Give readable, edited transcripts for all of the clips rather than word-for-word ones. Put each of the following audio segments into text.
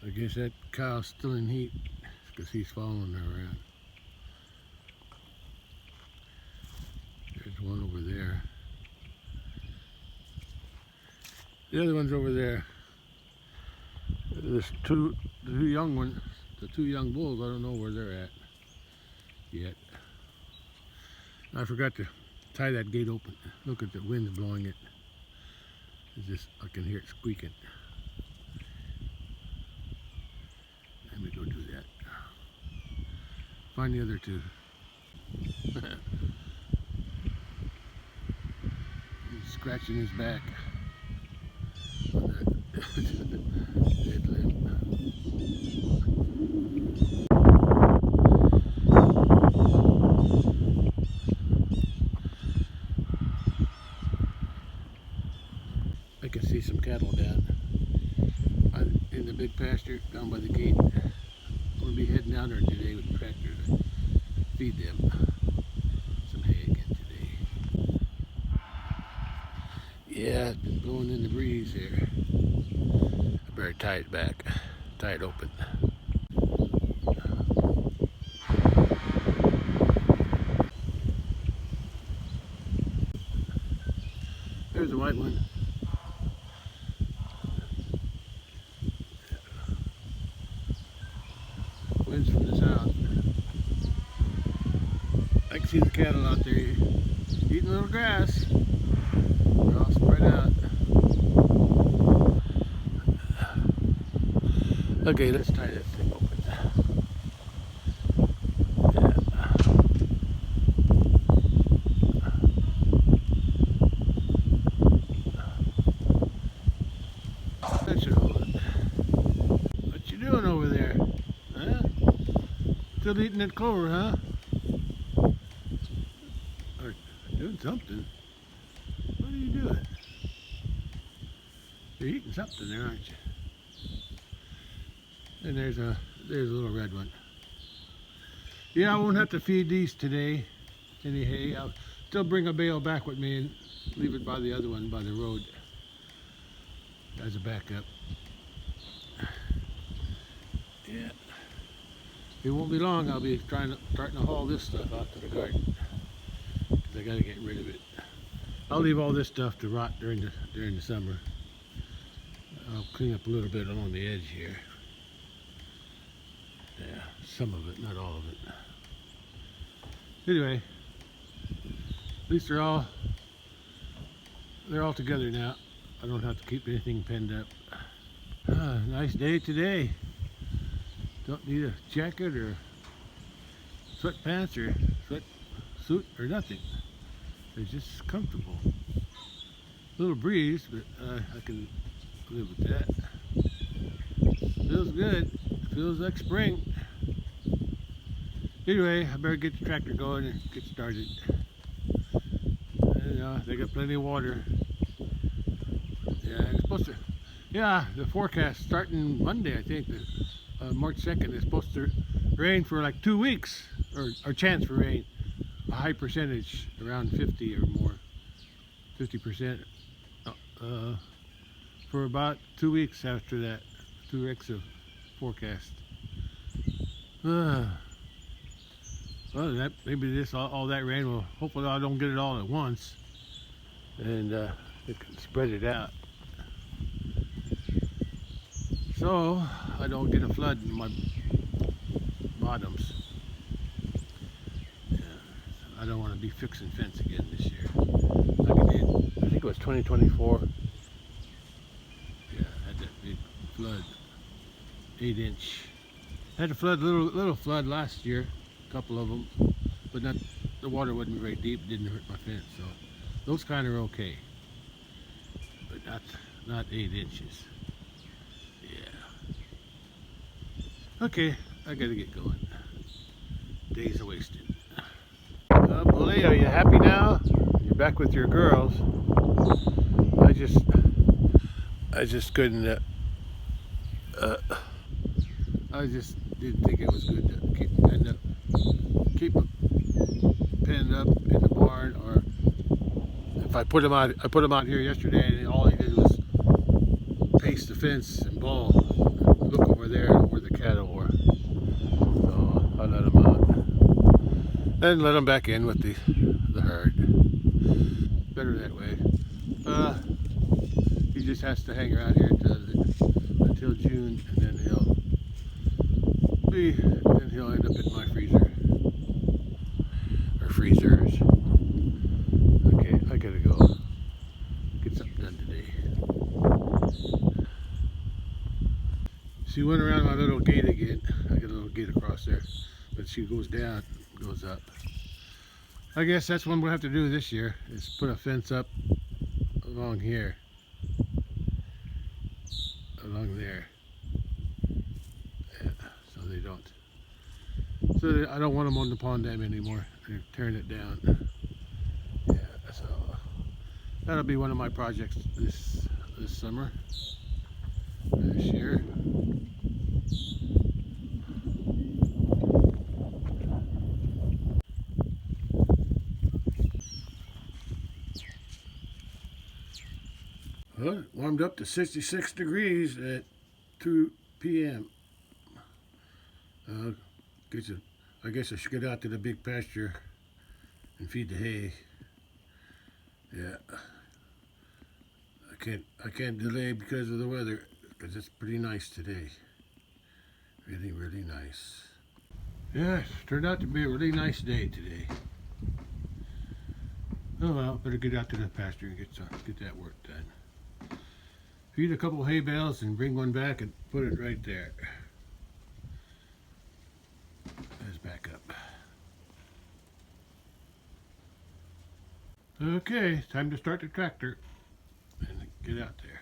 I guess that cow's still in heat because he's following her around. There's one over there. The other one's over there. There's the two young ones, the two young bulls. I don't know where they're at yet. I forgot to tie that gate open. Look at the wind blowing it. It's just, I can hear it squeaking. Let me go do that. Find the other two. He's scratching his back on that dead limb. I can see some cattle down in the big pasture down by the gate. I'm going to be heading down there today with the tractor to feed them some hay again today. Yeah, it's been blowing in the breeze here. I better tie it back, tie it open. There's the white one. Winds from the south. I can see the cattle out there eating a little grass. They're all spread out. Okay, let's tie that thing open. That should hold it. What you doing over there? Huh? Still eating that clover, huh? Or doing something. What are you doing? You're eating something there, aren't you? And there's a little red one. Yeah, I won't have to feed these today. Any hay. I'll still bring a bale back with me and leave it by the other one by the road as a backup. Yeah. It won't be long. I'll be starting to haul this stuff out to the garden. I got to get rid of it. I'll leave all this stuff to rot during the summer. I'll clean up a little bit along the edge here. Yeah, some of it, not all of it. Anyway, at least they're all together now. I don't have to keep anything penned up. Nice day today. Don't need a jacket or sweatpants or sweatsuit or nothing. It's just comfortable. A little breeze, but I can live with that. Feels good. Feels like spring. Anyway, I better get the tractor going and get started. And, they got plenty of water. Yeah, it's supposed to. Yeah, the forecast starting Monday, I think, March 2nd, is supposed to rain for like 2 weeks, or chance for rain. A high percentage, around 50 or more, 50%, for about 2 weeks after that. 2 weeks of forecast. Well, maybe all that rain will. Hopefully, I don't get it all at once, and it can spread it out, so I don't get a flood in my bottoms. Yeah, I don't want to be fixing fence again this year. Like I did. I think it was 2024. Yeah, I had that big flood. 8-inch. Had a flood, little flood last year, a couple of them, but not. The water wasn't very deep. It didn't hurt my fence, so those kind are okay. But not 8 inches. Yeah. Okay, I gotta get going. Days are wasted. Bully, are you happy now? You're back with your girls. I just couldn't. I just didn't think it was good to keep them penned up in the barn, or if I put them out here yesterday, and all he did was paste the fence and ball. Look over there where the cattle were. So I let them out. Then let them back in with the herd. Better that way. He just has to hang around here until June, and then he'll end up in my freezer. Or freezers. Okay, I gotta go. Get something done today. She went around my little gate again. I got a little gate across there. But she goes down, goes up. I guess that's what we'll have to do this year, is put a fence up along here. Along there. Yeah, so they don't. So I don't want them on the pond dam anymore. They're tearing it down. Yeah, so that'll be one of my projects this summer. This year. Well, it warmed up to 66 degrees at 2 p.m. I guess I should get out to the big pasture and feed the hay. Yeah, I can't delay because of the weather, because it's pretty nice today. Really, really nice. Yeah, it turned out to be a really nice day today. Oh well, better get out to the pasture and get that work done. Feed a couple hay bales and bring one back and put it right there. Let's back up. Okay, time to start the tractor and get out there.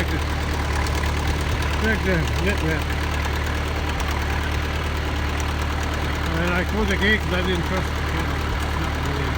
Check the net wrap. And I closed the gate because I didn't trust the camera. Not really.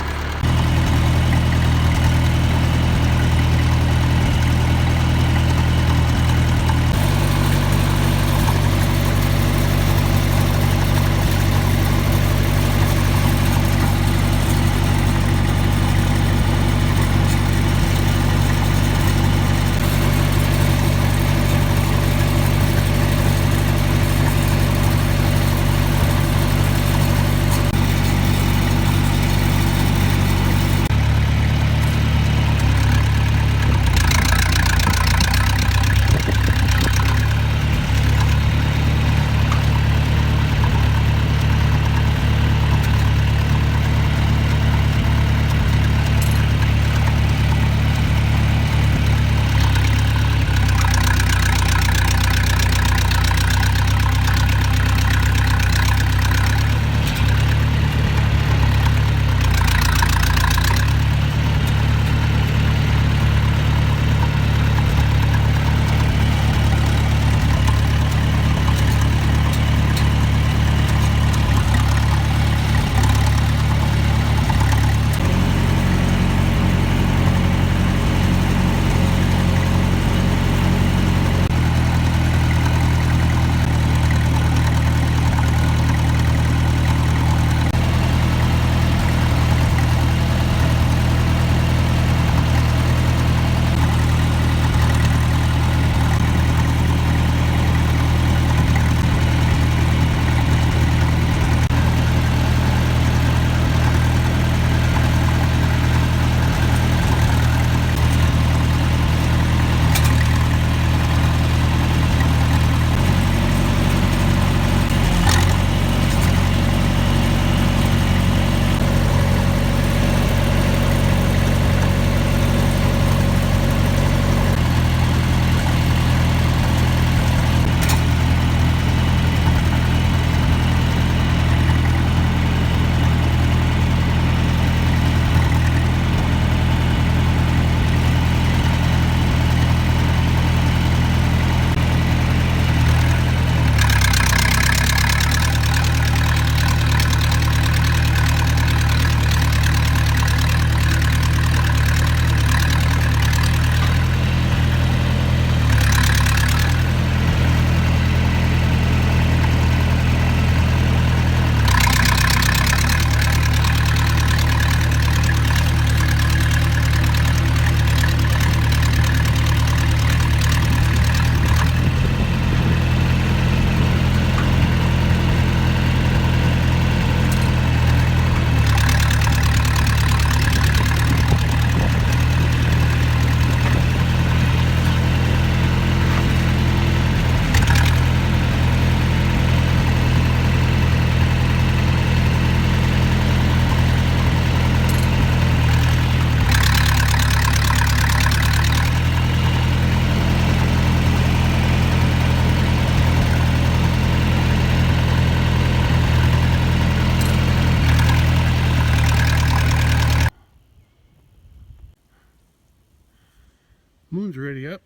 Moon's already up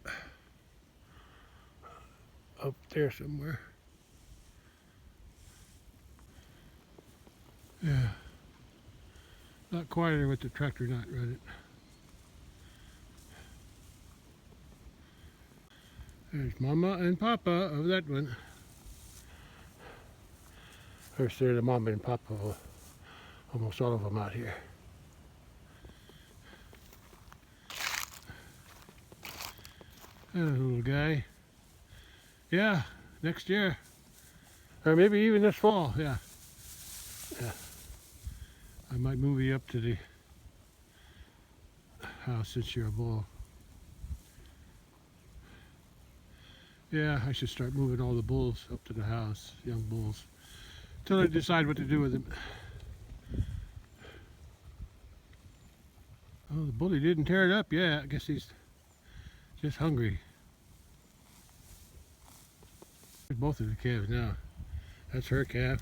there somewhere. Yeah, a lot quieter with the tractor not running. There's Mama and Papa of that one. There's the Mama and Papa of almost all of them out here. That little guy. Yeah, next year. Or maybe even this fall, yeah. Yeah. I might move you up to the house since you're a bull. Yeah, I should start moving all the bulls up to the house, young bulls, till I decide what to do with them. Oh, the bully didn't tear it up yet. I guess he's just hungry. There's both of the calves now. That's her calf,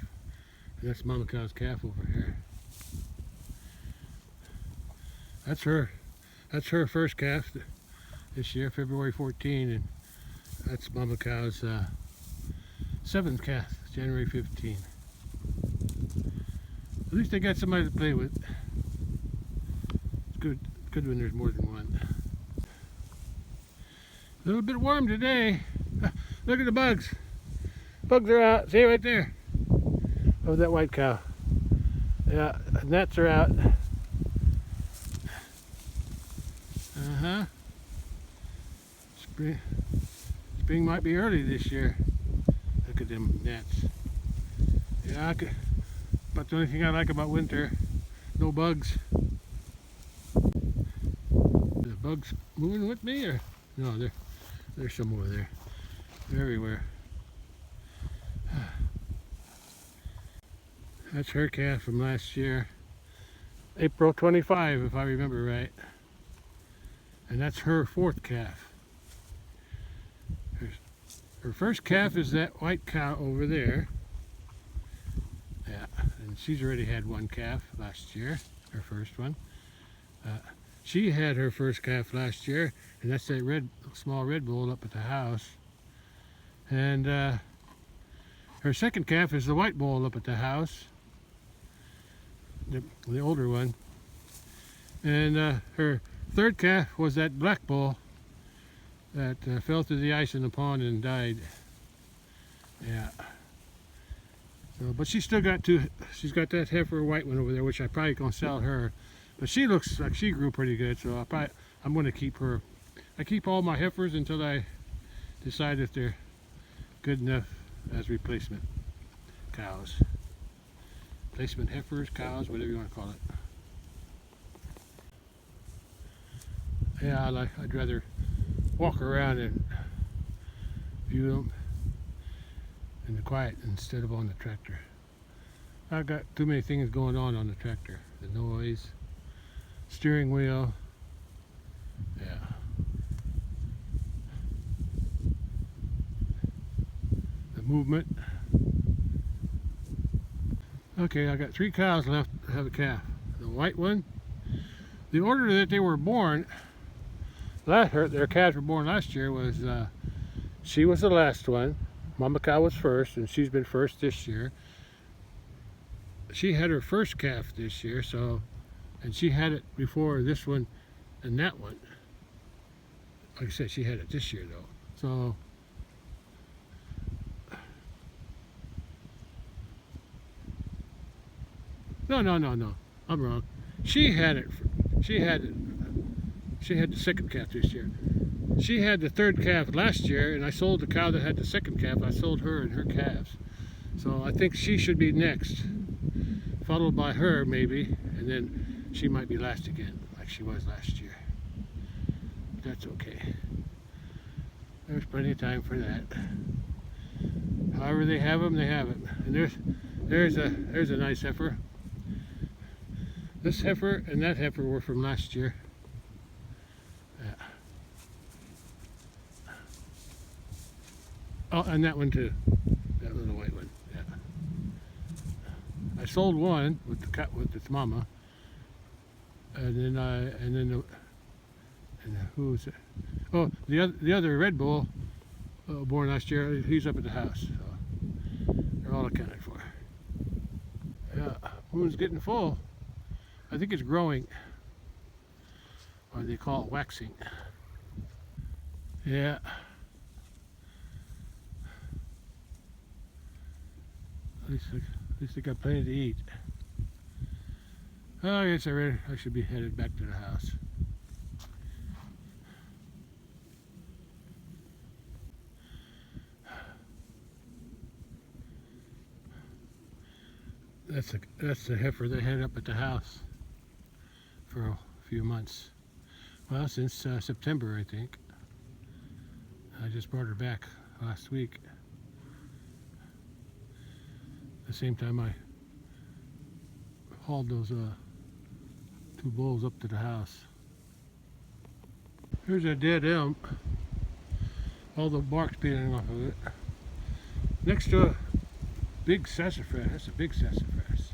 and that's Mama cow's calf over here. That's her first calf, this year, February 14, and that's mama cow's 7th calf, January 15. At least they got somebody to play with. It's good when there's more than one. A little bit warm today. Look at the bugs. Bugs are out. See right there. Oh, that white cow. Yeah, gnats are out. Spring might be early this year. Look at them gnats. Yeah, but the only thing I like about winter, no bugs. The bugs moving with me, or no? There's some over there. They're everywhere. That's her calf from last year, April 25, if I remember right. And that's her 4th calf. Her first calf is that white cow over there. Yeah, and she's already had 1 calf last year, her first one. She had her first calf last year, and that's that small red bull up at the house. And her second calf is the white bull up at the house, the older one. And her third calf was that black bull that fell through the ice in the pond and died. Yeah. So, but she's still got she's got that heifer white one over there, which I probably gonna sell her. But she looks like she grew pretty good, so I'm gonna keep her. I keep all my heifers until I decide if they're good enough as replacement cows. Replacement heifers, cows, whatever you want to call it. Yeah, I'd rather walk around and view them in the quiet instead of on the tractor. I've got too many things going on the tractor. The noise, steering wheel, yeah. The movement. Okay, I got 3 cows left to have a calf. The white one, the order that they were born, their calves were born last year was, she was the last one. Mama cow was first, and she's been first this year. She had her first calf this year, and she had it before this one and that one. Like I said, she had it this year though. So, no, I'm wrong. She had the second calf this year. She had the third calf last year, and I sold the cow that had the second calf. I sold her and her calves. So I think she should be next, followed by her maybe, and then she might be last again, like she was last year. That's okay. There's plenty of time for that. However they have them, they have it. And there's a nice heifer. This heifer and that heifer were from last year. Yeah. Oh, and that one too. That little white one. Yeah. I sold one with its mama, and then who was it? Oh, the other red bull, born last year. He's up at the house. So they're all accounted for. Yeah, moon's getting full. I think it's growing, or they call it waxing. Yeah. At least I got plenty to eat. Oh, I guess I should be headed back to the house. That's the heifer they had up at the house for a few months. Well, since September, I think. I just brought her back last week. At the same time I hauled those 2 bulls up to the house. Here's a dead elm. All the bark's peeling off of it. Next to a big sassafras. That's a big sassafras.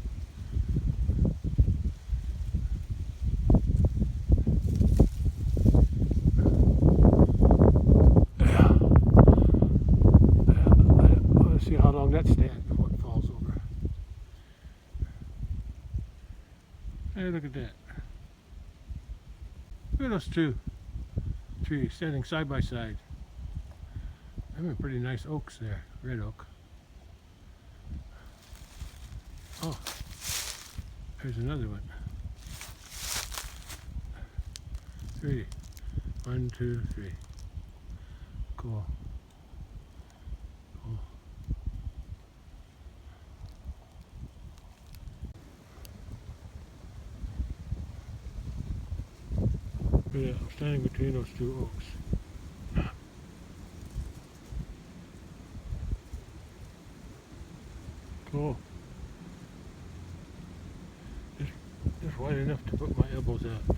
look at that. Look at those two trees standing side by side. I mean, pretty nice oaks there, red oak. Oh, there's another one. 3. 1, 2, 3. Cool. Cool. Yeah, I'm standing between those two oaks. Cool. Just wide enough to put my elbows out.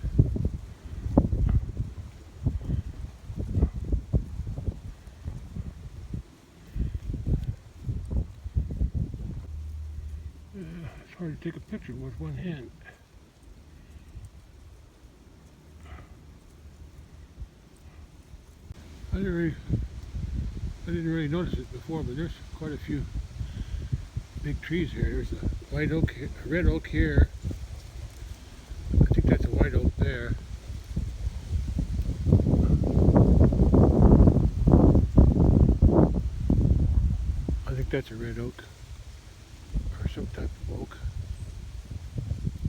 It's hard to take a picture with one hand. I didn't really notice it before, but there's quite a few big trees here. There's a white oak, a red oak here. I think that's a white oak there. I think that's a red oak or some type of oak.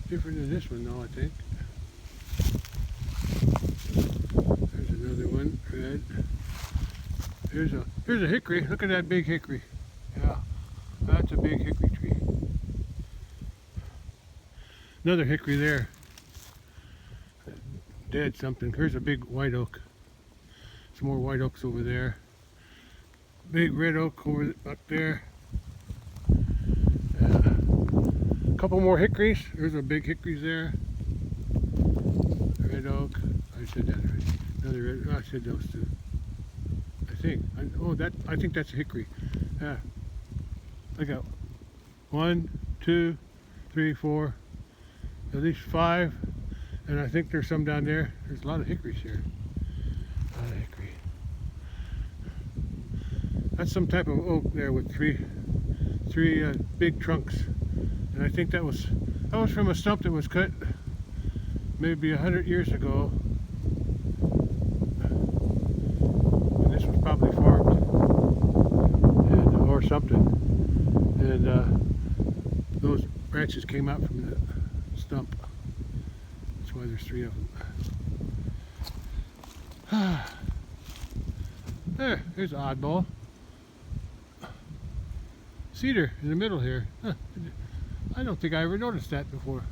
Different than this one though, I think. There's another one, red. Here's a hickory. Look at that big hickory. Yeah, that's a big hickory tree. Another hickory there. Dead something. Here's a big white oak. Some more white oaks over there. Big red oak over up there. A couple more hickories. There's a big hickories there. Red oak. I said that already. Another red. Oh, I said those two. I think that's a hickory. Yeah. I got 1, 2, 3, 4, at least 5, and I think there's some down there. There's a lot of hickories here. A lot of hickory. That's some type of oak there with three big trunks, and I think that was from a stump that was cut maybe 100 years ago. And this was probably farmed or something, and those branches came out from the stump. That's why there's 3 of them. There's an oddball. Cedar in the middle here. I don't think I ever noticed that before.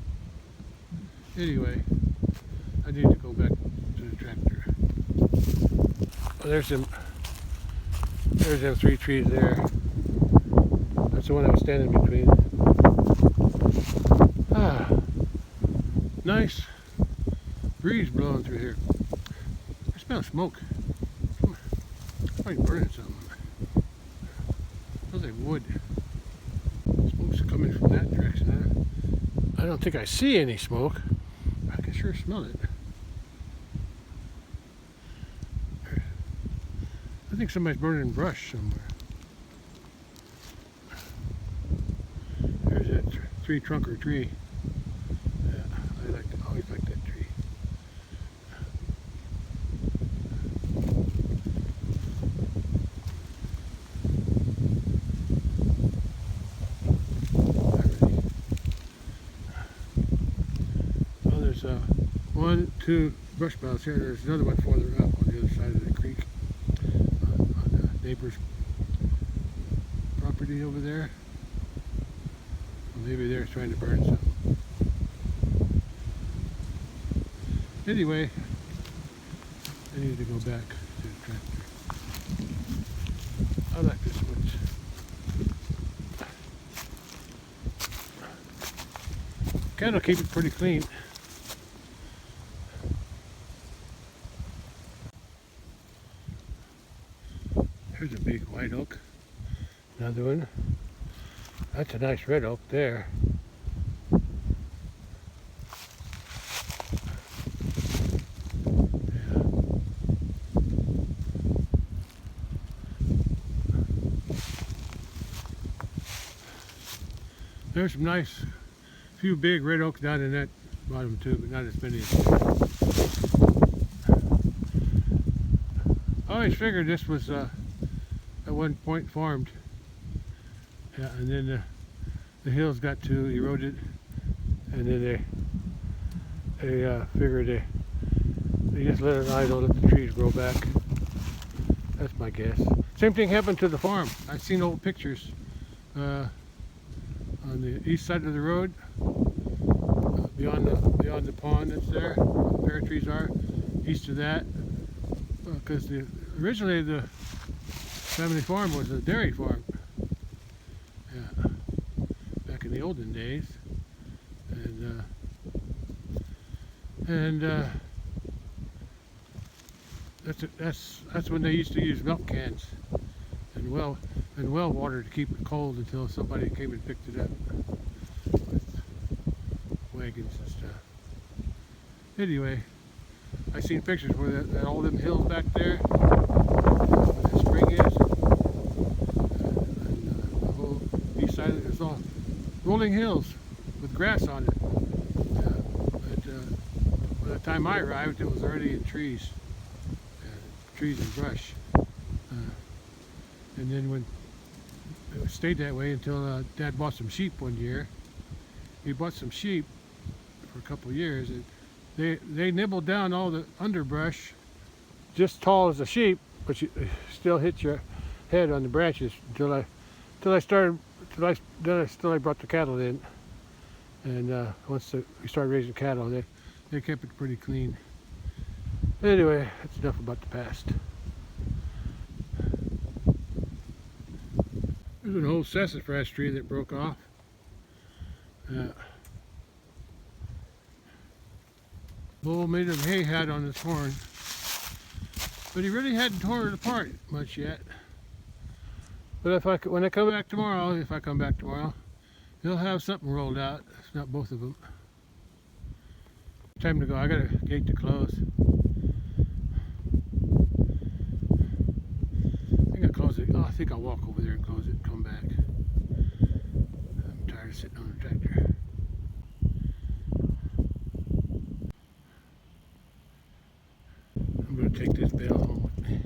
Anyway, I need to go back to the tractor. Oh, there's them 3 trees there. That's the one I was standing between. Nice breeze blowing through here. I smell smoke. Somebody's burning something. Smells like wood. Smoke's coming from that direction. I don't think I see any smoke. I can sure smell it. I think somebody's burning brush somewhere. There's that 3-trunker tree. Yeah, I always like that tree. Well, there's 1, 2 brush piles here. There's another one farther up on the other side of the creek. On the neighbor's property over there. Well, maybe they're trying to burn something. Anyway, I need to go back to the tractor. I like this switch. Kind of keep it pretty clean. Here's a big white oak. Another one. That's a nice red oak there. There's some nice few big red oaks down in that bottom too, but not as many as I always figured this was at one point farmed. Yeah, and then the hills got too eroded, and then they figured they just let it idle, let the trees grow back. That's my guess. Same thing happened to the farm. I've seen old pictures on the east side of the road, beyond the pond that's there, where pear trees are. East of that, because originally the family farm was a dairy farm. Yeah, back in the olden days, and that's when they used to use milk cans and well water to keep it cold until somebody came and picked it up with wagons and stuff. Anyway, I seen pictures where that all them hills back there, where that spring is, and the whole east side of it is all rolling hills with grass on it. But by the time I arrived, it was already in trees and brush. And then when it stayed that way until Dad bought some sheep one year. He bought some sheep for a couple of years, and they nibbled down all the underbrush just tall as a sheep, but you still hit your head on the branches until I brought the cattle in, and once we started raising cattle, they kept it pretty clean. Anyway, that's enough about the past. There's an old sassafras tree that broke off. Bull made a hay hat on his horn, but he really hadn't torn it apart much yet. But when I come back tomorrow, if I come back tomorrow, he'll have something rolled out, if not both of them. Time to go. I got a gate to close. I think I'll walk over there and close it and come back. I'm tired of sitting on the tractor. I'm going to take this bale home with me.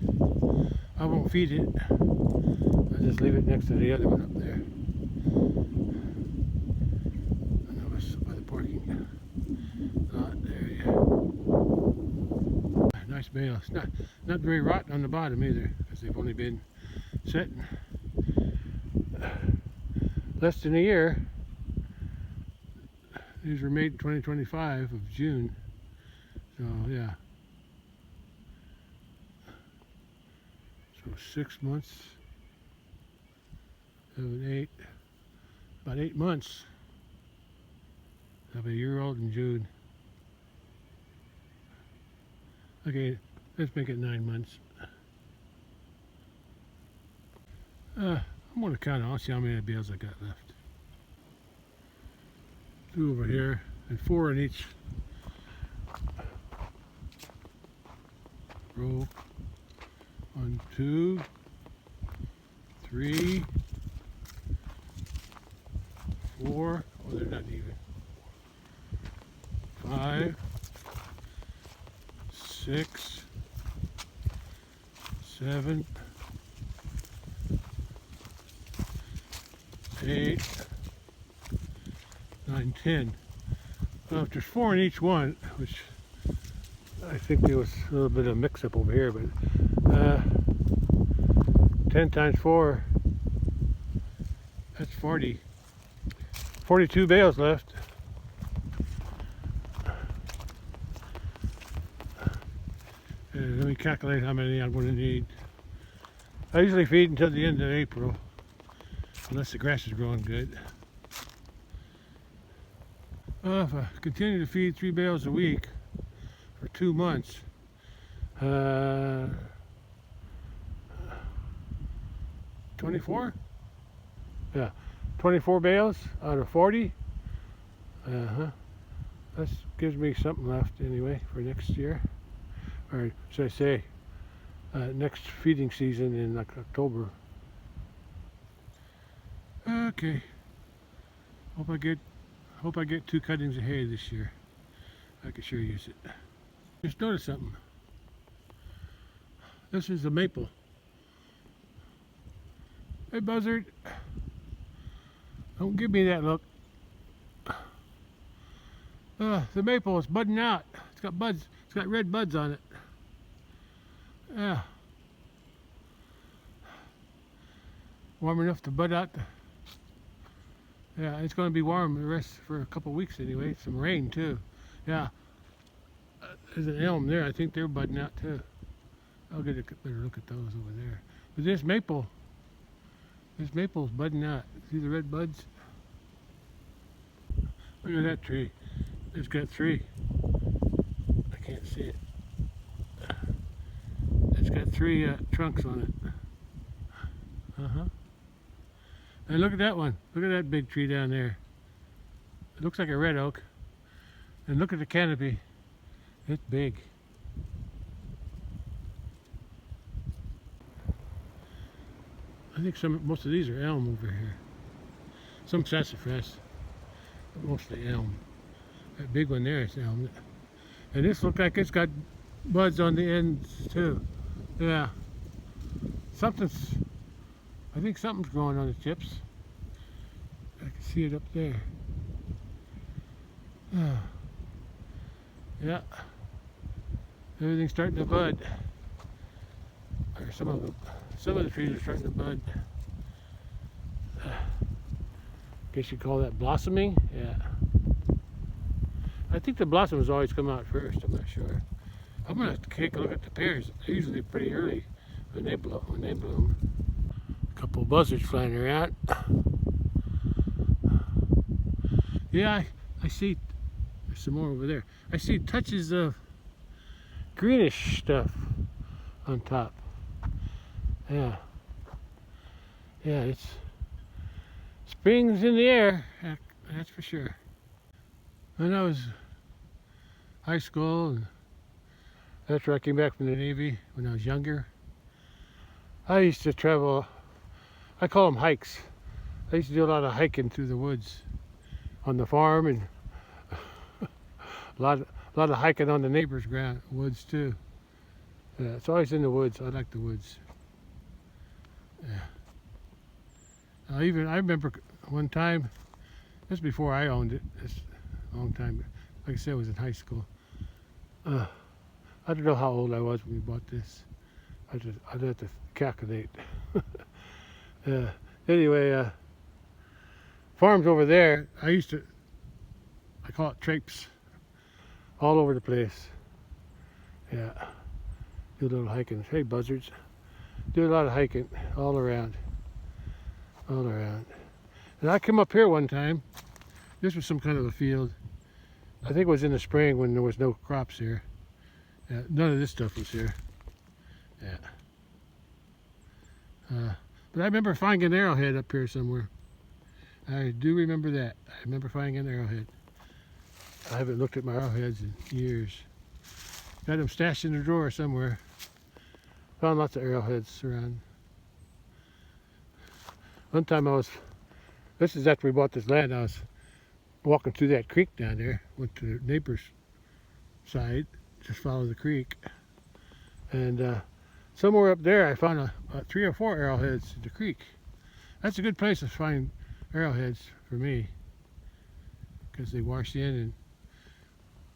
I won't feed it. I'll just leave it next to the other one up there. I know it's by the parking lot there, yeah. Nice bale. It's not very rotten on the bottom either, because they've only been setting less than a year. These were made 2025 of June, so yeah. So 6 months, 7, 8, about 8 months. I'll be a year old in June. Okay, let's make it 9 months. I'm going to count it. I'll see how many bales I got left. 2 over here and 4 in each row. 1, 2, 3, 4. Oh, they're not even. 5, 6, 7, 8, 9, 10. Well, if there's 4 in each one, which I think there was a little bit of mix-up over here, but 10 times 4, that's 40. 42 bales left. And let me calculate how many I'm going to need. I usually feed until the end of April, unless the grass is growing good. If I continue to feed 3 bales a week for 2 months, 24? Yeah, 24 bales out of 40. That gives me something left anyway for next year. Or should I say, next feeding season in like October. Okay. Hope I get 2 cuttings of hay this year. I could sure use it. Just noticed something. This is the maple. Hey, buzzard. Don't give me that look. The maple is budding out. It's got buds. It's got red buds on it. Yeah. Warm enough to bud out. Yeah, it's going to be warm the rest for a couple weeks anyway. Some rain too. Yeah. There's an elm there. I think they're budding out too. I'll get a better look at those over there. But this maple's budding out. See the red buds? Look at that tree. It's got 3. I can't see it. It's got 3 trunks on it. And look at that one. Look at that big tree down there. It looks like a red oak. And look at the canopy. It's big. I think most of these are elm over here. Some sassafras, but mostly elm. That big one there is elm. And this looks like it's got buds on the ends too. Yeah. I think something's growing on the tips. I can see it up there. Yeah. Everything's starting to bud. Or some of them. Some of the trees are starting to bud. Guess you call that blossoming? Yeah. I think the blossoms always come out first. I'm not sure. I'm gonna take a look at the pears. They're usually pretty early when they bloom. A couple of buzzards flying around. Yeah, I see. There's some more over there. I see touches of greenish stuff on top. Yeah. Yeah, it's spring's in the air. That's for sure. When I was high school and after I came back from the Navy when I was younger, I used to travel, I call them hikes. I used to do a lot of hiking through the woods on the farm, and a lot of hiking on the neighbors' woods too. Yeah, it's always in the woods. I like the woods. Yeah. I remember one time, this before I owned it, this a long time, like I said, I was in high school. I don't know how old I was when we bought this. I'd have to calculate. Anyway, farms over there, I call it traipse, all over the place. Yeah, do a little hiking. Hey, buzzards. Do a lot of hiking all around. And I came up here one time. This was some kind of a field. I think it was in the spring when there was no crops here. Yeah, none of this stuff was here. Yeah. But I remember finding an arrowhead up here somewhere. I do remember that. I remember finding an arrowhead. I haven't looked at my arrowheads in years. Got them stashed in the drawer somewhere. Found lots of arrowheads around. One time this is after we bought this land, I was walking through that creek down there, went to the neighbor's side, just follow the creek. And somewhere up there I found 3 or 4 arrowheads in the creek. That's a good place to find arrowheads for me, because they wash in,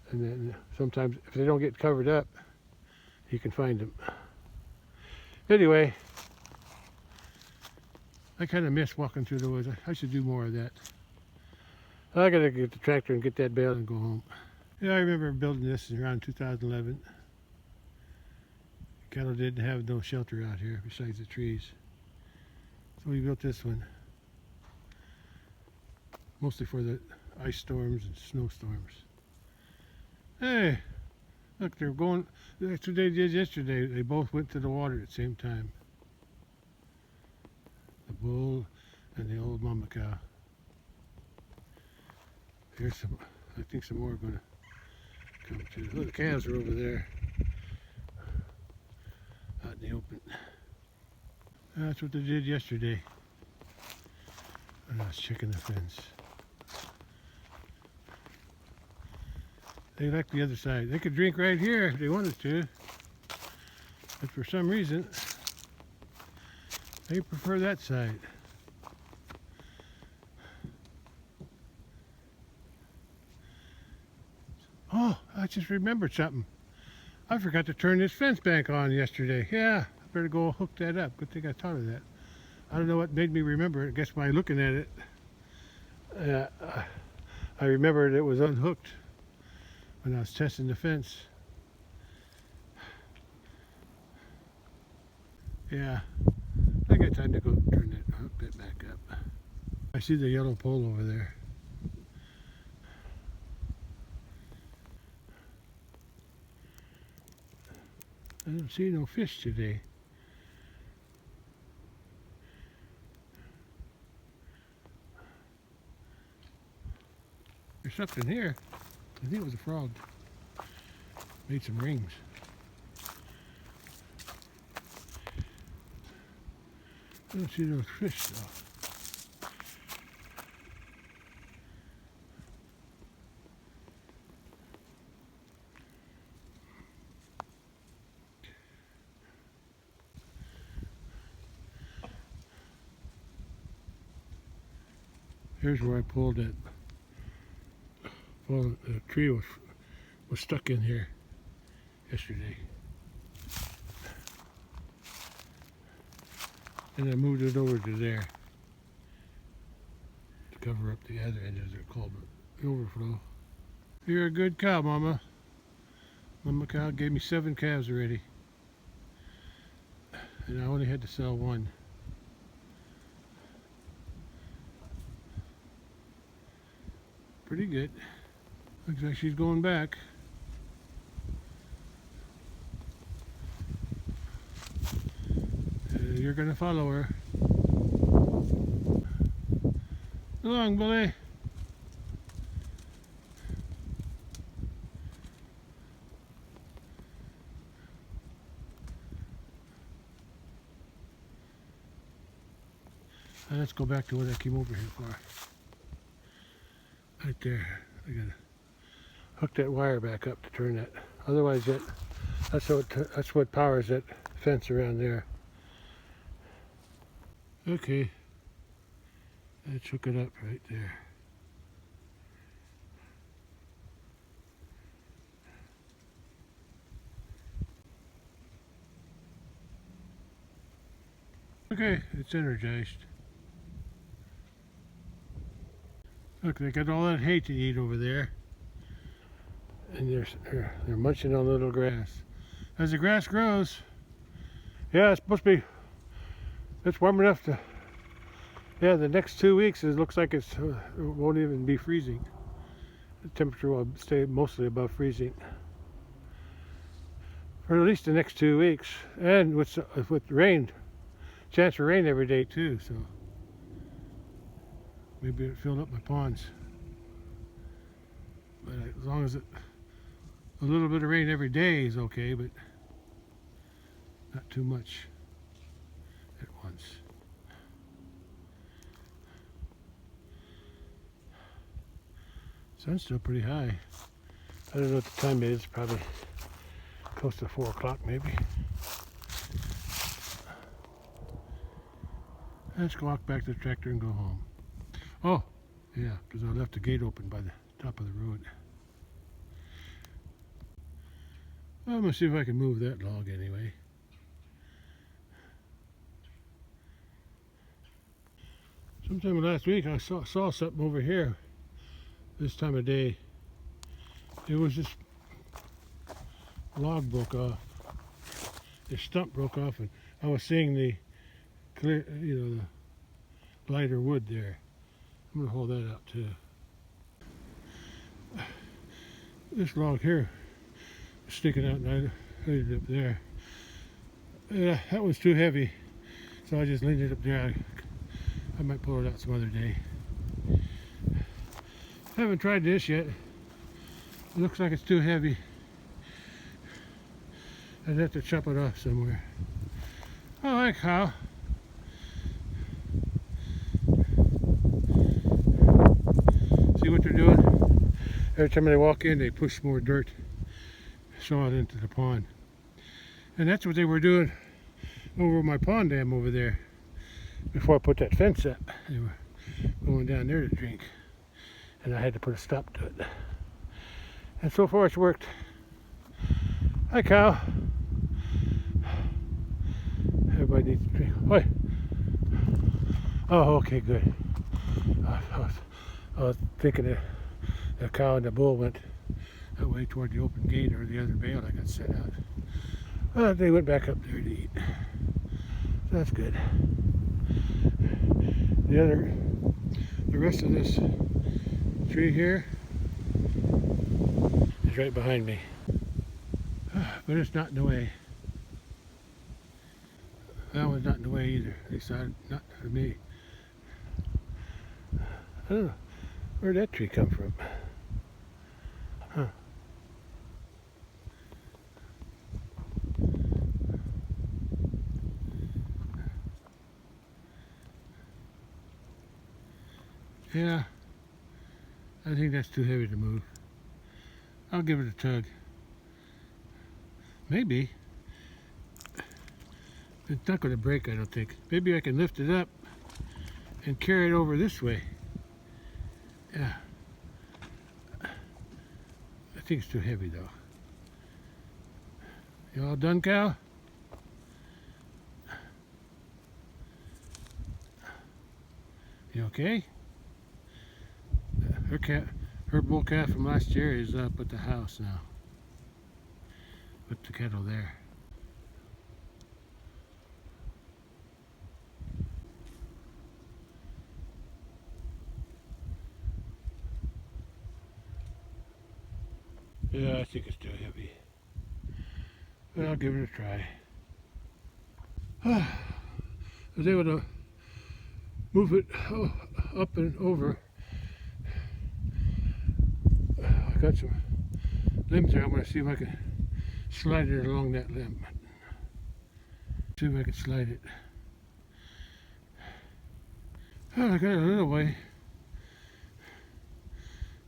and then sometimes if they don't get covered up, you can find them. Anyway, I kind of miss walking through the woods. I should do more of that. I gotta get the tractor and get that bale and go home. Yeah, I remember building this around 2011. Cattle didn't have no shelter out here besides the trees. So we built this one. Mostly for the ice storms and snowstorms. Hey, look, they're going, that's what they did yesterday. They both went to the water at the same time. The bull and the old mama cow. Here's some, I think some more are going to come too. Look, the calves are over there. Out in the open. That's what they did yesterday. And I was checking the fence. They like the other side. They could drink right here if they wanted to, but for some reason they prefer that side. Oh, I just remembered something. I forgot to turn this fence bank on yesterday. Yeah, I better go hook that up. Good thing I thought of that. I don't know what made me remember it. I guess by looking at it, I remembered it was unhooked when I was testing the fence. Yeah, I got time to go turn that hook bit back up. I see the yellow pole over there. I don't see no fish today. There's something here. I think it was a frog. Made some rings. I don't see those fish though. Here's where I pulled it. Well, the tree was stuck in here yesterday. And I moved it over to there to cover up the other end, as they're called, the overflow. You're a good cow, Mama. Mama cow gave me 7 calves already. And I only had to sell 1. Pretty good. Looks like she's going back. You're gonna follow her. Go along, Billy. Let's go back to what I came over here for. Right there. I gotta hook that wire back up to turn that. Otherwise, that's what powers that fence around there. Okay. Let's hook it up right there. Okay, it's energized. Look, they got all that hay to eat over there. And they're munching on little grass. As the grass grows, yeah, it's supposed to be, it's warm enough to, yeah, the next 2 weeks it looks like it won't even be freezing. The temperature will stay mostly above freezing for at least the next 2 weeks. And with rain, chance for rain every day too, so maybe it filled up my ponds. But as long as a little bit of rain every day is okay, but not too much at once. Sun's still pretty high. I don't know what the time is, probably close to 4 o'clock maybe. Let's walk back to the tractor and go home. Oh, yeah, because I left the gate open by the top of the road. Well, I'm going to see if I can move that log anyway. Sometime last week I saw something over here this time of day. It was this log broke off. The stump broke off, and I was seeing the clear, the lighter wood there. I'm gonna hold that out too. This log here was sticking out, and I laid it up there. Yeah, that was too heavy, so I just leaned it up there. I might pull it out some other day. I haven't tried this yet. It looks like it's too heavy. I'd have to chop it off somewhere. I like how. See what they're doing? Every time they walk in, they push more dirt, sod into the pond. And that's what they were doing over my pond dam over there. Before I put that fence up, they were going down there to drink. And I had to put a stop to it. And so far it's worked. Hi, cow. Everybody needs to drink. Oi. Oh, okay, good. I was thinking that the cow and the bull went that way toward the open gate or the other bale I got set out. Well, they went back up there to eat. So that's good. The rest of this tree here is right behind me. But it's not in the way. That one's not in the way either. At least not for me. I don't know. Where'd that tree come from? Huh. Yeah, I think that's too heavy to move. I'll give it a tug. Maybe. It's not going to break, I don't think. Maybe I can lift it up and carry it over this way. Yeah. I think it's too heavy though. You all done, cow? You okay? Her bull calf from last year is up at the house now. With the kettle there. Yeah, I think it's too heavy. But I'll give it a try. I was able to move it up and over. I got some limbs there. I'm going to see if I can slide it along that limb. See if I can slide it. Well, I got it a little way.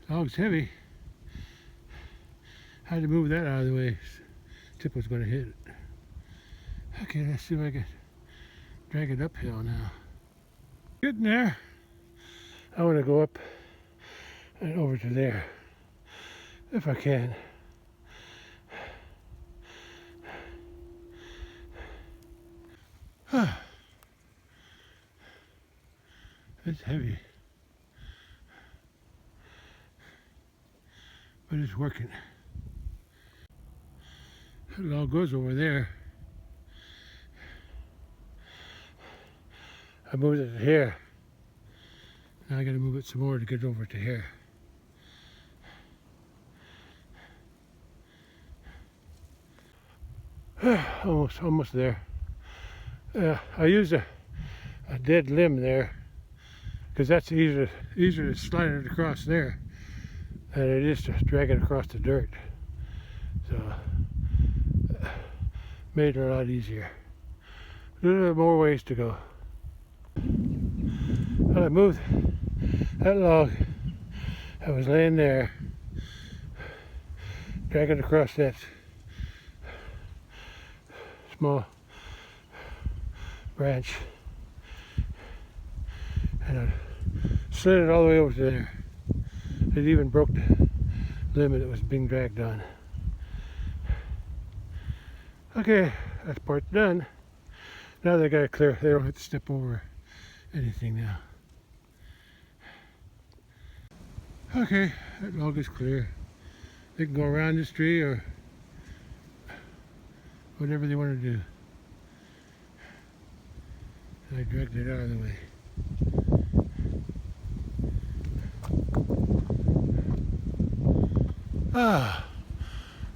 The hog's heavy. I had to move that out of the way. Tip was going to hit it. Okay, let's see if I can drag it uphill now. Getting there. I want to go up and over to there, if I can. It's heavy, but it's working. It all goes over there. I moved it to here. Now I got to move it some more to get over to here. Almost there. I used a dead limb there because that's easier to slide it across there than it is to drag it across the dirt. So made it a lot easier. There are more ways to go. I moved that log that was laying there, drag it across that small branch, and I slid it all the way over to there. It even broke the limb that was being dragged on. Okay, that's part done. Now they got it clear. They don't have to step over anything now. Okay, that log is clear. They can go around this tree or whatever they want to do. And I dragged it out of the way.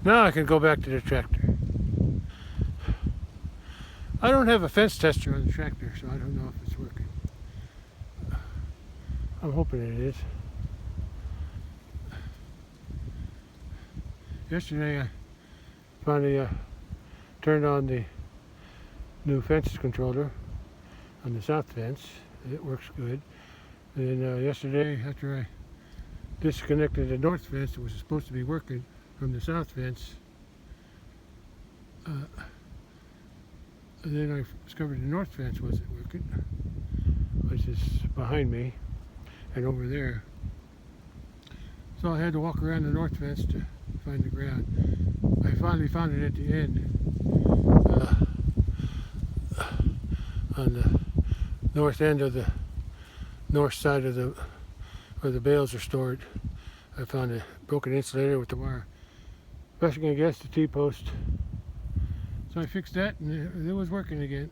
Now I can go back to the tractor. I don't have a fence tester on the tractor, so I don't know if it's working. I'm hoping it is. Yesterday I finally turned on the new fence controller on the south fence. It works good. And then yesterday, after I disconnected the north fence that was supposed to be working from the south fence. And then I discovered the north fence wasn't working, which is behind me and over there. So I had to walk around the north fence to find the ground. I finally found it at the end, on the north end of the north side of the where the bales are stored. I found a broken insulator with the wire brushing against the T-post. So I fixed that and it was working again.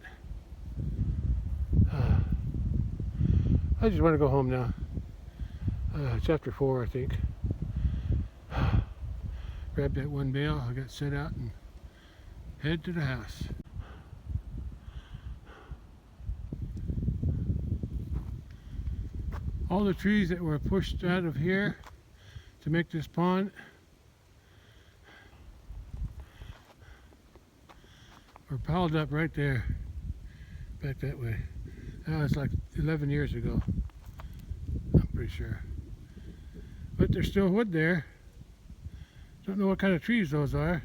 I just want to go home now. It's after 4, I think. Grab that one bale I got set out and head to the house. All the trees that were pushed out of here to make this pond were piled up right there, back that way. Now it's like 11 years ago, I'm pretty sure. But there's still wood there. Don't know what kind of trees those are.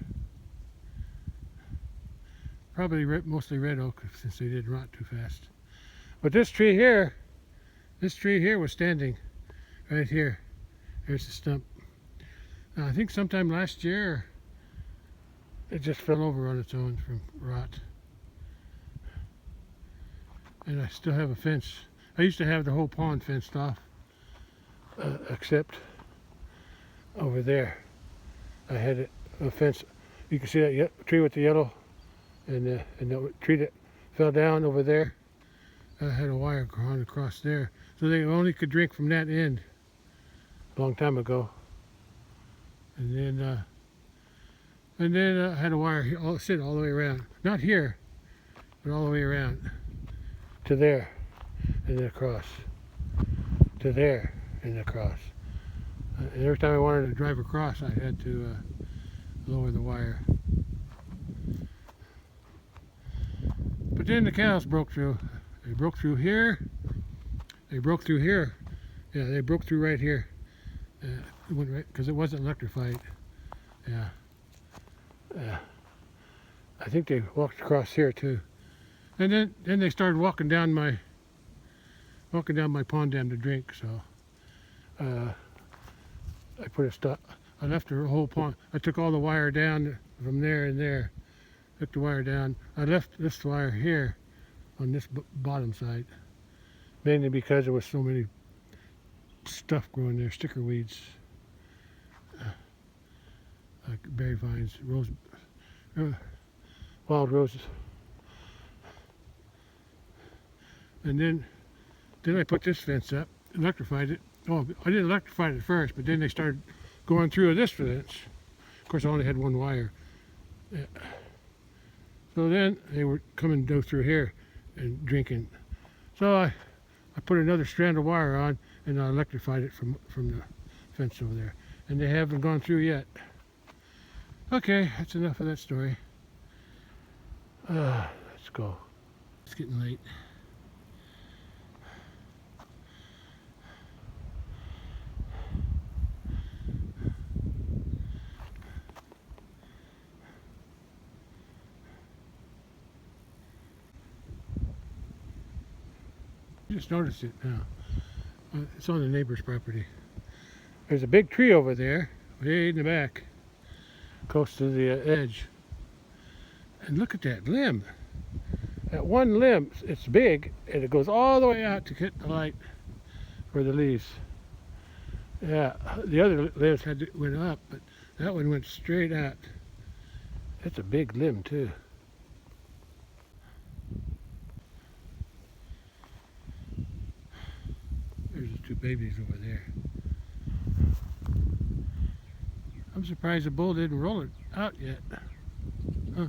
Probably mostly red oak, since they didn't rot too fast. But this tree here was standing right here. There's the stump. Now, I think sometime last year it just fell over on its own from rot. And I still have a fence. I used to have the whole pond fenced off, except over there. I had a fence. You can see that tree with the yellow, and the tree that fell down over there. I had a wire going across there, so they only could drink from that end a long time ago. And then I had a wire sit all the way around, not here, but all the way around to there, and then across to there, and across. And every time I wanted to drive across, I had to lower the wire. But then the cows broke through. They broke through here. They broke through here. Yeah, they broke through right here. It went right because it wasn't electrified. Yeah. I think they walked across here too. And then they started walking down my pond dam to drink. So I put a stop. I left the whole pond. I took all the wire down from there and there. Took the wire down. I left this wire here on this bottom side, mainly because there was so many stuff growing there, sticker weeds, like berry vines, wild roses. And then I put this fence up, electrified it. Oh, I didn't electrify it at first, but then they started going through this fence. Of course, I only had one wire. Yeah. So then they were coming through here and drinking. So I put another strand of wire on and I electrified it from the fence over there. And they haven't gone through yet. Okay, that's enough of that story. Let's go. It's getting late. Just noticed it now. It's on the neighbor's property. There's a big tree over there, way in the back, close to the edge. And look at that limb. That one limb, it's big, and it goes all the way out to hit the light for the leaves. Yeah, the other limbs went up, but that one went straight out. That's a big limb too. There's the two babies over there. I'm surprised the bull didn't roll it out yet. Huh.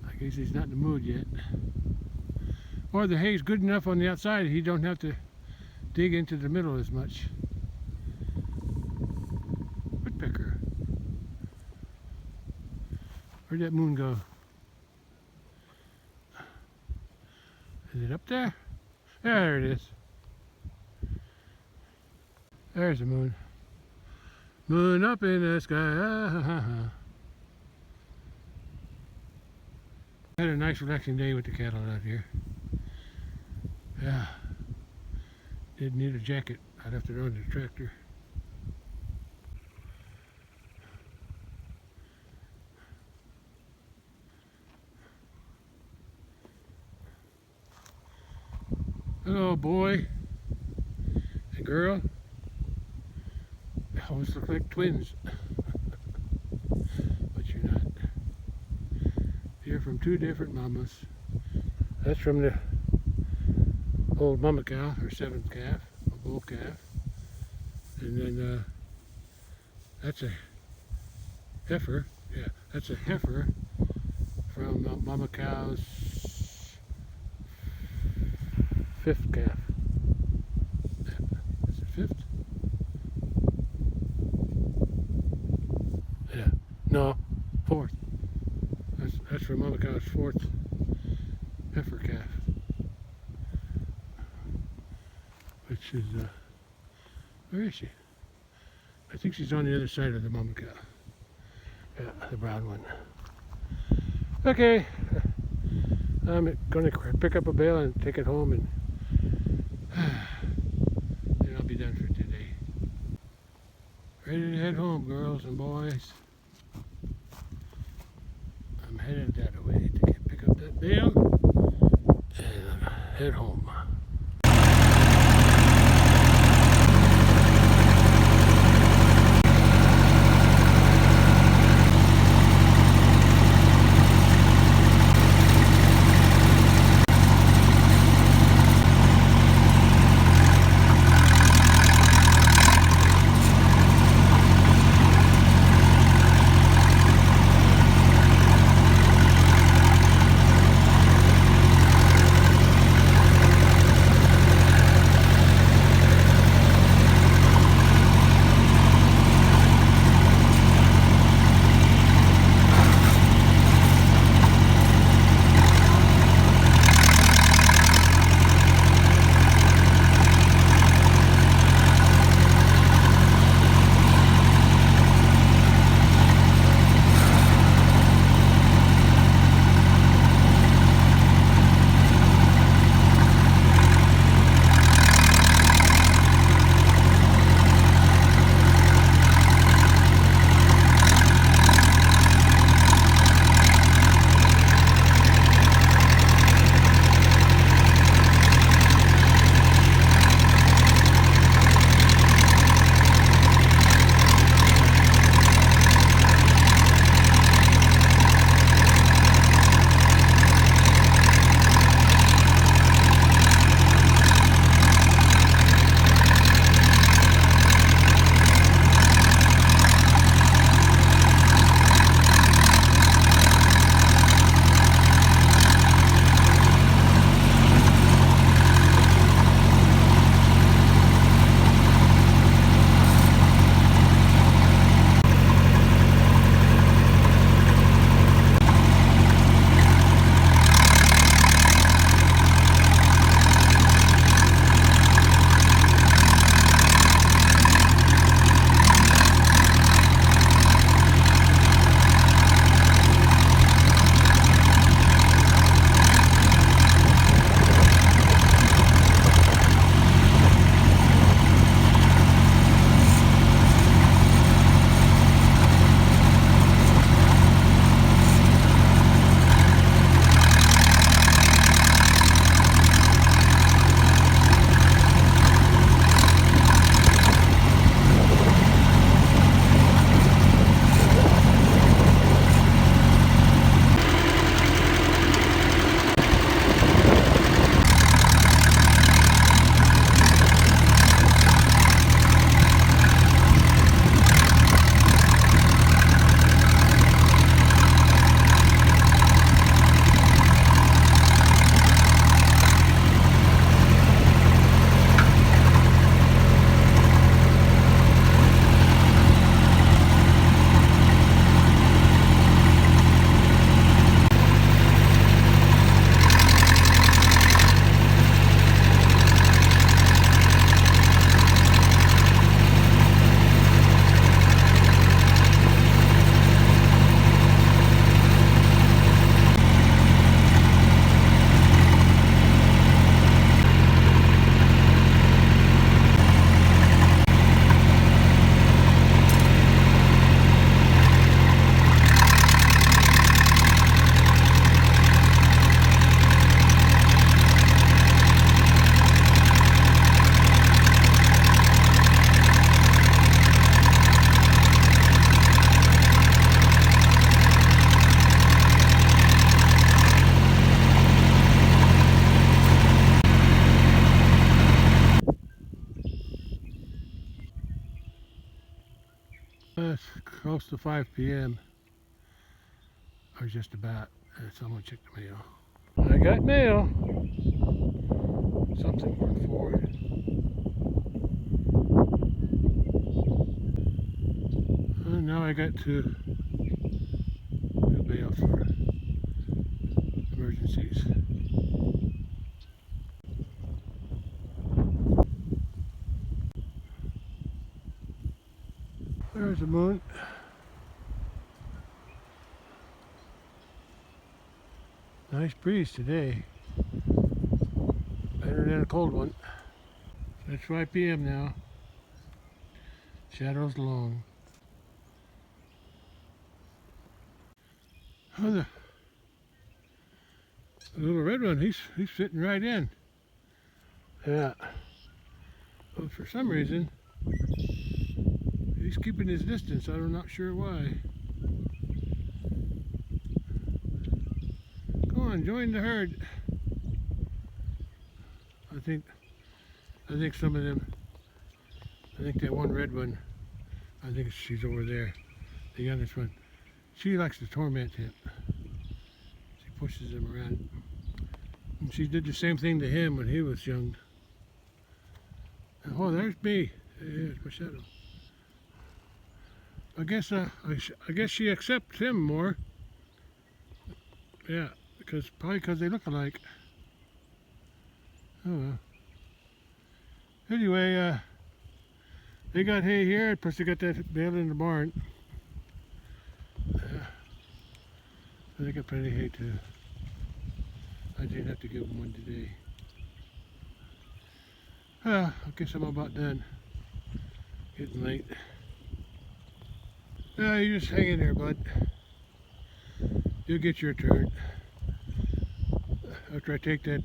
I guess he's not in the mood yet. Or the hay's good enough on the outside, he don't have to dig into the middle as much. Woodpecker. Where'd that moon go? Is it up there? Yeah, there it is. There's the moon. Moon up in the sky. Ah, ha, ha, ha. Had a nice relaxing day with the cattle out here. Yeah. Didn't need a jacket. I'd have to run the tractor. Hello, boy and girl. They always look like twins, but you're not. You're from two different mamas. That's from the old mama cow, her seventh calf, a bull calf, and then that's a heifer. Yeah, that's a heifer from mama cow's fifth calf. Is it fifth? Yeah. No, fourth. That's from mama cow's fourth heifer calf. Which is, where is she? I think she's on the other side of the mama cow. Yeah, the brown one. Okay. I'm going to pick up a bale and take it home, and then I'll be done for today. Ready to head home, girls and boys. I'm headed that way to pick up that bale and head home. close to 5 p.m. or just about. So I'm gonna check the mail. I got mail. Something went forward. And now I got to bail for emergencies. There's the moon. Nice breeze today. Better than a cold one. It's 5 p.m. now. Shadows long. Oh, the little red one, he's fitting right in. Yeah. Well, for some reason, he's keeping his distance. I'm not sure why. Come on, join the herd. I think some of them, I think that one red one, I think she's over there, the youngest one. She likes to torment him. She pushes him around. And she did the same thing to him when he was young. Oh, there's me. There's my shadow. I guess she accepts him more. Yeah, probably because they look alike. Oh well. Anyway, they got hay here, plus they got that bale in the barn. They got plenty of hay too. I didn't have to give them one today. I guess I'm about done. Getting late. You just hang in there, bud. You'll get your turn. After I take that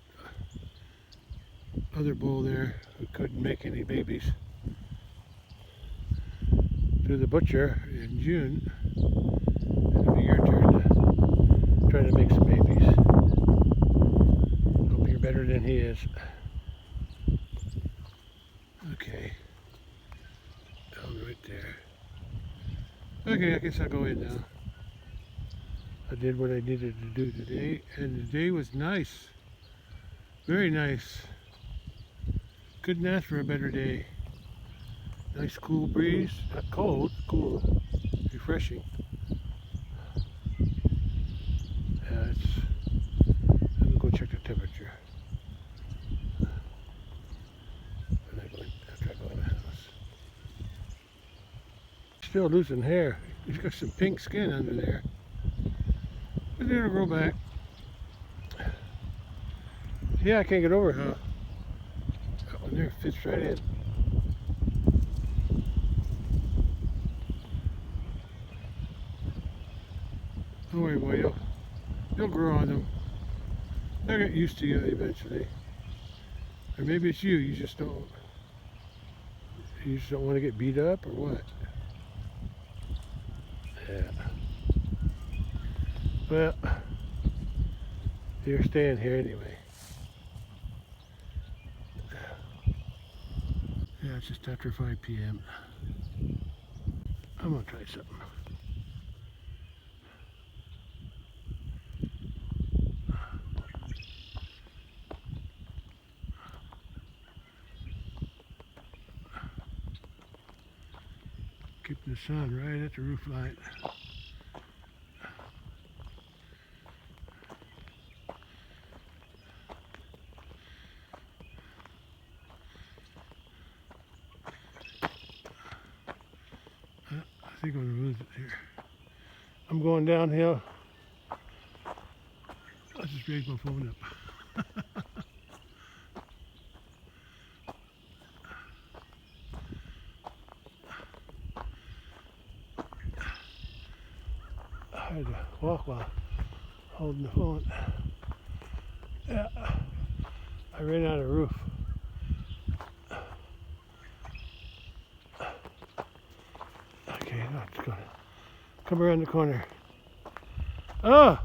other bull there who couldn't make any babies to the butcher in June, it'll be your turn to try to make some babies. Hope you're better than he is. Okay. Down right there. Okay, I guess I'll go in now. I did what I needed to do today, and the day was nice. Very nice. Couldn't ask for a better day. Nice cool breeze. Not cold, cool. Refreshing. Yeah, I'm gonna go check the temperature. After I go in the house. Still losing hair. He's got some pink skin under there. But it'll grow back. Yeah, I can't get over how that one there fits right in. Don't worry, boy. You'll grow on them. They'll get used to you eventually. Or maybe it's you. You just don't want to get beat up, or what? Yeah. Well, you're staying here anyway. Yeah, it's just after 5 p.m. I'm gonna try something. Keeping the sun right at the roof line. I think I'm gonna lose it here. I'm going downhill. I'll just raise my phone up. I had to walk while holding the phone. Yeah, I ran out of roof. Okay, now it's gonna come around the corner. Oh,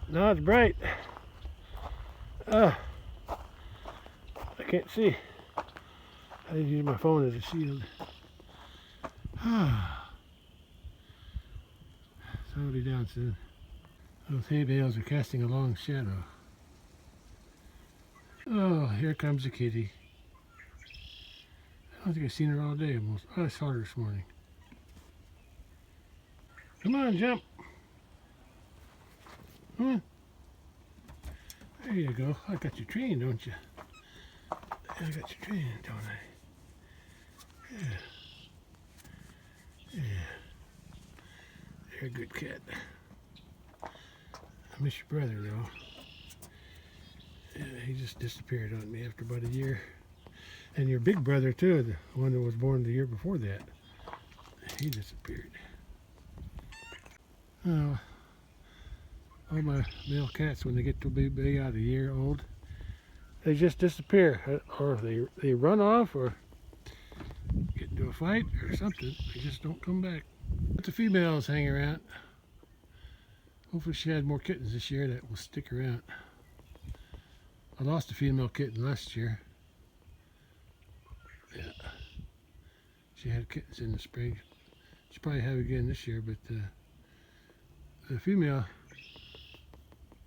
now it's bright. I can't see. I didn't use my phone as a shield. Sun will be down soon. Those hay bales are casting a long shadow. Oh, here comes the kitty. I don't think I've seen her all day almost. Oh, I saw her this morning. Come on, jump. Come on. There you go. I got you trained, don't you? I got you trained, don't I? Yeah. Yeah. You're a good cat. I miss your brother, though. Yeah, he just disappeared on me after about a year. And your big brother, too, the one that was born the year before that. He disappeared. Oh, all my male cats, when they get to be out a year old, they just disappear. Or they run off or get into a fight or something. They just don't come back. But the females hang around. Hopefully she had more kittens this year that will stick around. I lost a female kitten last year. Yeah. She had kittens in the spring. She'll probably have again this year, but the female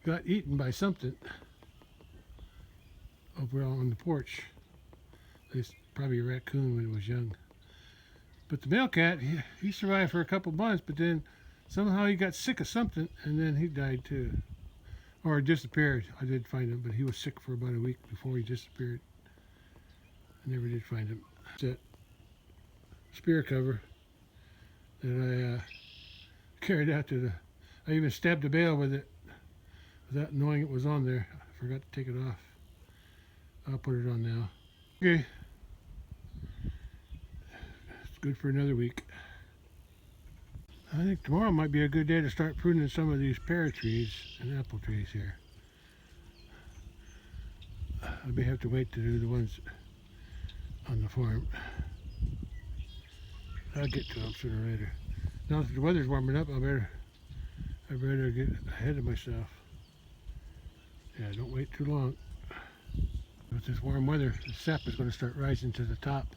got eaten by something over on the porch. It's probably a raccoon when it was young. But the male cat, he survived for a couple months, but then somehow he got sick of something, and then he died too. Or disappeared. I did find him, but he was sick for about a week before he disappeared. I never did find him. That spear cover that I carried out to the... I even stabbed the bale with it without knowing it was on there. I forgot to take it off. I'll put it on now. Okay. It's good for another week. I think tomorrow might be a good day to start pruning some of these pear trees and apple trees here. I may have to wait to do the ones on the farm. I'll get to them sooner or later. Now that the weather's warming up, I better get ahead of myself. Yeah, don't wait too long. With this warm weather, the sap is going to start rising to the top.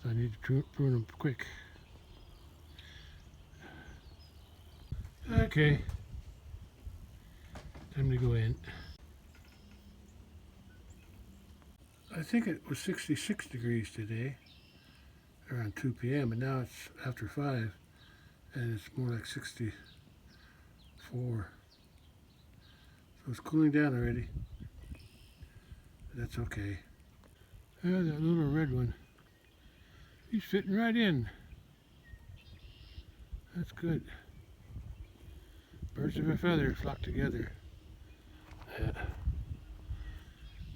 So I need to prune them quick. Okay. Time to go in. I think it was 66 degrees today, around 2 p.m., and now it's after 5, and it's more like 64. So it's cooling down already. That's okay. Yeah, that little red one. He's fitting right in. That's good. Birds of a feather flock together. Yeah.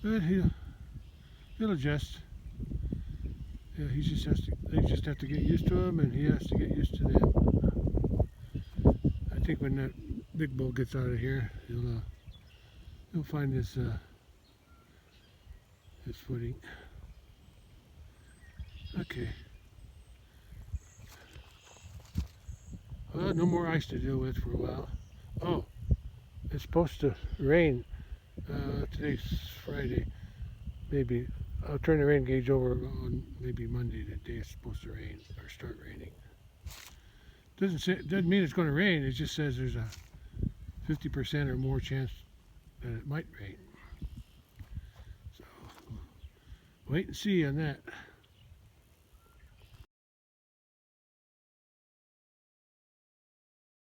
But he'll adjust. Yeah, they just have to get used to him, and he has to get used to them. I think when that big bull gets out of here, he'll find his footing. Okay. Well, no more ice to deal with for a while. Oh, it's supposed to rain. Today's Friday. Maybe I'll turn the rain gauge over on maybe Monday. The day it's supposed to rain or start raining. Doesn't mean it's going to rain. It just says there's a 50% or more chance that it might rain. So wait and see on that.